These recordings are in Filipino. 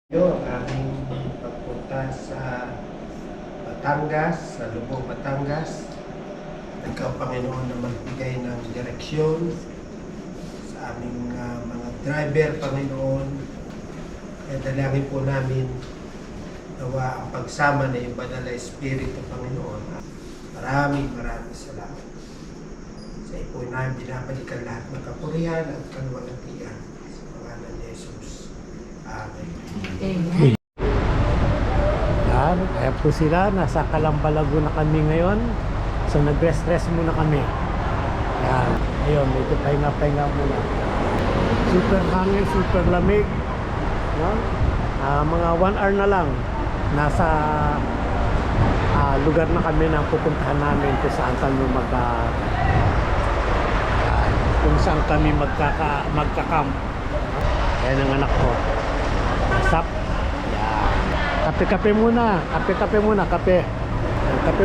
Yung aming pagpunta sa Batangas, sa Lubong, Batangas. Ikaw, Panginoon, na magbigay ng direksyon sa aming mga driver, Panginoon. Kaya dalangin po namin nawa ang pagsama na yung Banal na Espiritu, Panginoon. Maraming salamat. Sa ipo namin binabalikan lahat ng kapurihan at kaluwalhatian. Sa pangalan ni Jesus. Amen. Amen. Yan, kaya po sila, nasa Calambalago na kami ngayon. So nag-rest muna kami. Yan, ayun, medyo pahinga muna. Super hangin, super lamig. No? Mga 1 hour na lang, nasa lugar na kami na pupuntahan namin kung saan kami kung saan kami magka-camp. Ayan ang anak ko. Stop. Yan. Kape muna. Kape muna. Kape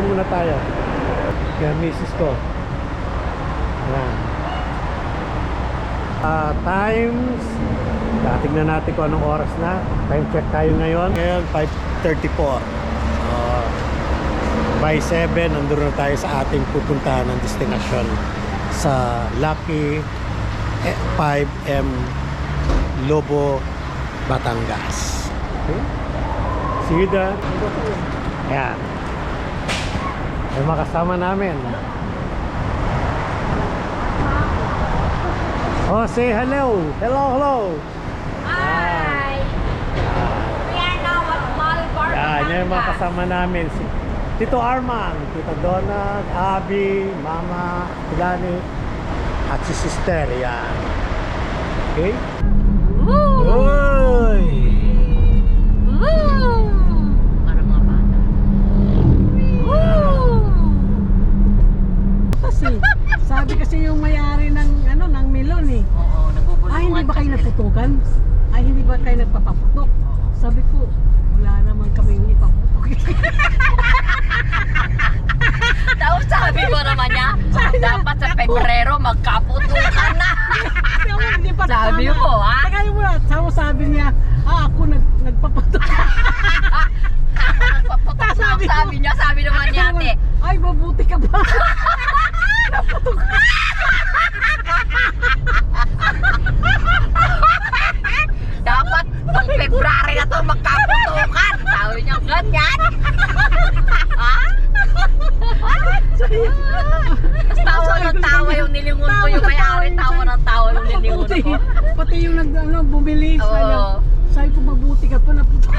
muna tayo. Kaya misis ko. Yan. Times. Tingnan natin kung anong oras na. Time check tayo ngayon. Ngayon, 5:34. By 7, nandun na tayo sa ating pupuntahan ng destinasyon sa Lucky 5M Lobo, Batangas. Okay? See you there. Ayan. May makasama namin. Oh, say hello. Hello. Hi! We are now at Malbar, Yan, yung mga Batangas. kasama namin. Si Tito Arman, Tito Donald, Abby, Mama, Tilani, at si Sister. Yan. Okay? Woo! Uy! Woo! Para mga bata. Woo! Sabi kasi yung may-ari ng ng melon eh. Oo, nagugulungan. Ay, hindi ba kayo nagputukan? Ay, hindi ba kayo nagpapaputok? Sabi ko, wala naman kami ipaputok. Tapos sabi ko naman niya, dapat sa Pebrero magkaputukan na. Hindi pa Sabi tama. mo, ha? Teka mo na, sabi niya, ako nagpaputok. Paputok na ako, sabi niya, sabi naman niya ate. Ay, mabuti ka ba? Naputok. Dapat pang February na to magkaputukan. Sabi niya, ganyan. Tawa ng tawa yung nilingon ko, yung may-ari, tawa ng tawa yung nilingon ko. Pati yung bumili. Oo. Sabi ko, mabuti ka pa, naputok.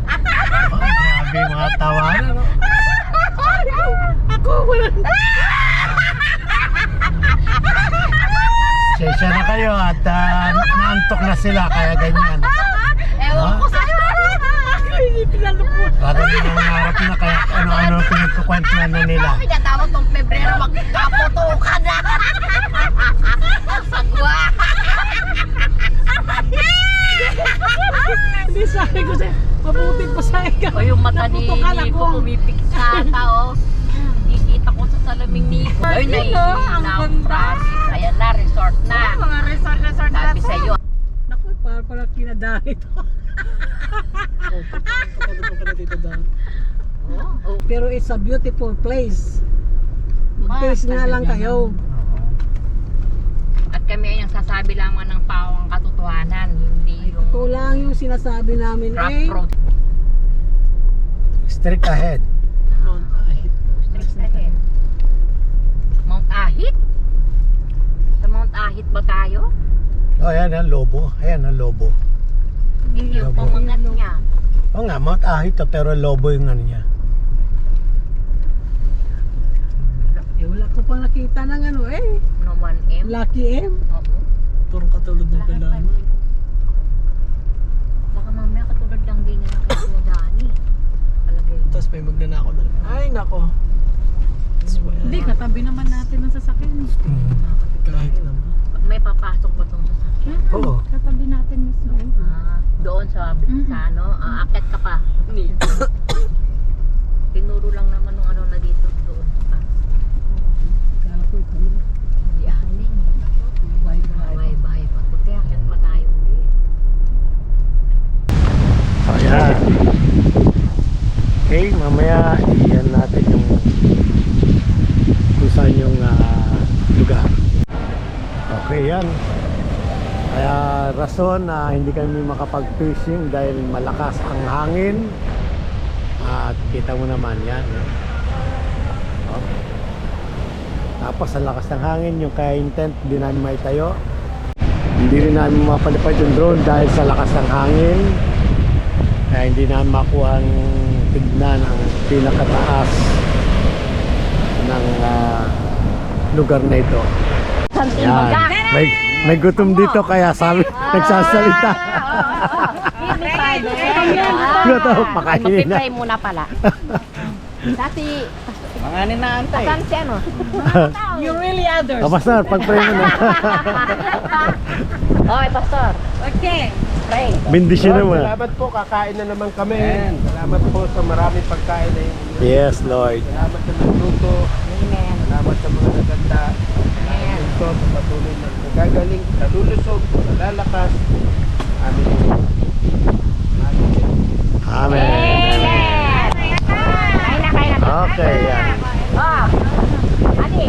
Grabe yung mga tawanan, no? Ako, wala. Sensya na kayo at naantok na sila, kaya ganyan. Ewan ko sa Ako, hindi pinalupot. Parang nangarap na kaya ano pinagkukwentuhan na nila. sabi niya, tawag tong Pebrero magkaputukan na. Sagwa. Hindi, sabi ko sa'yo, mabuti pa sa'yo ka. O yung mata ni Naputukan ako. Nico pumipik sa tao. Kikita ko sa salaming Nico. Ay, Ayun, nahihina ang na ang ganda. promise. Ayan na, resort na. Mga resort na Sabi to. sa'yo. Naku, pala kinadari to. Oh, Pero it's a beautiful place. Mag-taste nga lang kayo. At kami ay nagsasabi lamang ng pawang katotohanan, hindi yung Ito lang yung sinasabi namin rough eh. road. Strict ahead. Strict ahead. Mount Ahit? Sa Mount Ahit ba tayo? Oh, ayan ang lobo. Ayan ang lobo. Hindi yung Lobo. pamangat niya. Oo nga, Mount Ahit to, pero lobo yung ano niya. Eh, wala ko pang nakita ng No 1M. Lucky M. Oo. Parang katulad ng kailangan. Baka mamaya katulad lang din niya ng kay Dani. Palagay niya. Tapos may magnanakaw na rin. Ay, nako. Hindi, katabi naman natin ng sasakyan. Kahit naman. May papasok ba itong sasakyan? Oo. Katabi natin mismo. Doon sa ano, akit ka pa. Tinuro lang naman nung ano na dito doon pa. Kala ko ito. Yeah. Okay, mamaya iyan natin yung kung saan yung lugar. Okay, yan. Kaya rason na hindi kami makapag-fishing dahil malakas ang hangin. At kita mo naman yan. Oh. Tapos ang lakas ng hangin, yung kaya yung tent, di namin maitayo. Hindi rin namin mapalipad yung drone dahil sa lakas ng hangin. Kaya hindi namin makuha ang tignan ang pinakataas ng lugar na ito. Yan. May gutom dito kaya sabi nagsasalita. Gutom, pakainin na. Mag-try muna pala. Dati, Manganin na antay. saan si ano? You really others. O pastor, pag-pray mo na. Okay, pastor. Okay. Pray. Bendisyon Lord, mo. salamat po, kakain na naman kami. Salamat po sa maraming pagkain na yun. Yes, Lord. Salamat sa nagluto. Amen. Salamat sa mga naganda. Amen. Ito sa patuloy na nagagaling, nalulusog, nalalakas. Amin. Amin. Amen. Kain na. Okay, yan. Oh. Adi.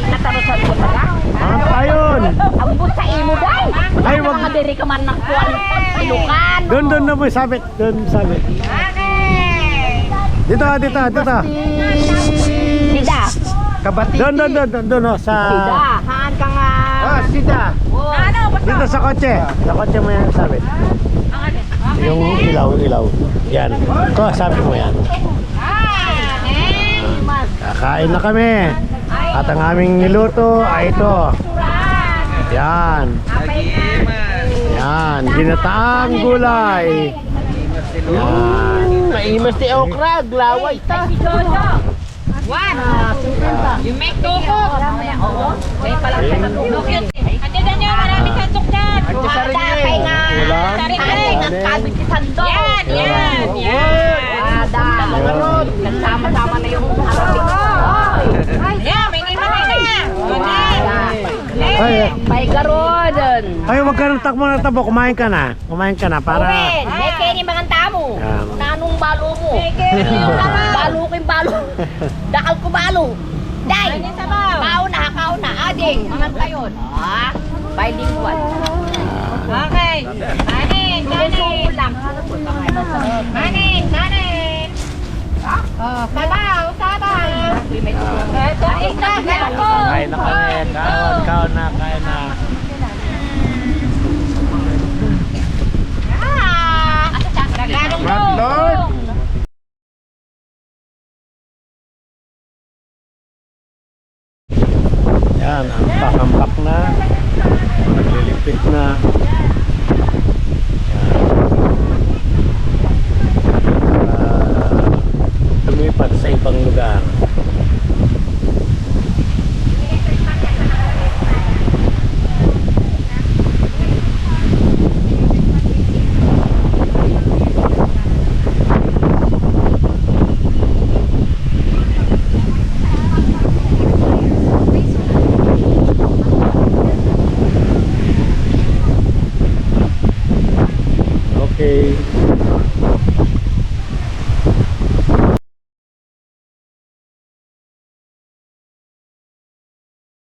Natarusan ko ba? Ano pa yun? Ambot sa imo, day. Ay, wag. Mga diri ka man ng kuwan. Ilukan. Doon na mo sabit. Doon sabit. Dito. Sida. Kabati. Doon oh, sa... Sida. Haan ka nga. Ah, sida. Dito sa kotse. Sa kotse mo yan sabit. Yung ilaw. Yan. Ko, sabi mo yan. Kakain na kami. At ang aming niluto ay ito. Yan. Yan. Ginataang gulay. Yan. Maimas ti okra, glaway ta. One. You make tuko. May pala siya sa tuko. Andiyan nyo, maraming sandok dyan. Dapay nga. Dapay nga kabit si sandok. Yan. Dapay. Kasama-sama na yung harapin. Yan, may naman na. Ay, May garodon. ay, wag ka nang takbo na tabo. Kumain ka na para... Owen, may kini mga tamo. Yan. Nanong balo mo? Balo ko yung balo. Dakal ko balo. Day, kauna. Ading, mga kayon. Bilingual. Okay. Manin. Sabaw. Kain na kami. Kaon na. Lord. Yan, ampak na. Naglilipit na. Lumipat sa ibang lugar. Okay.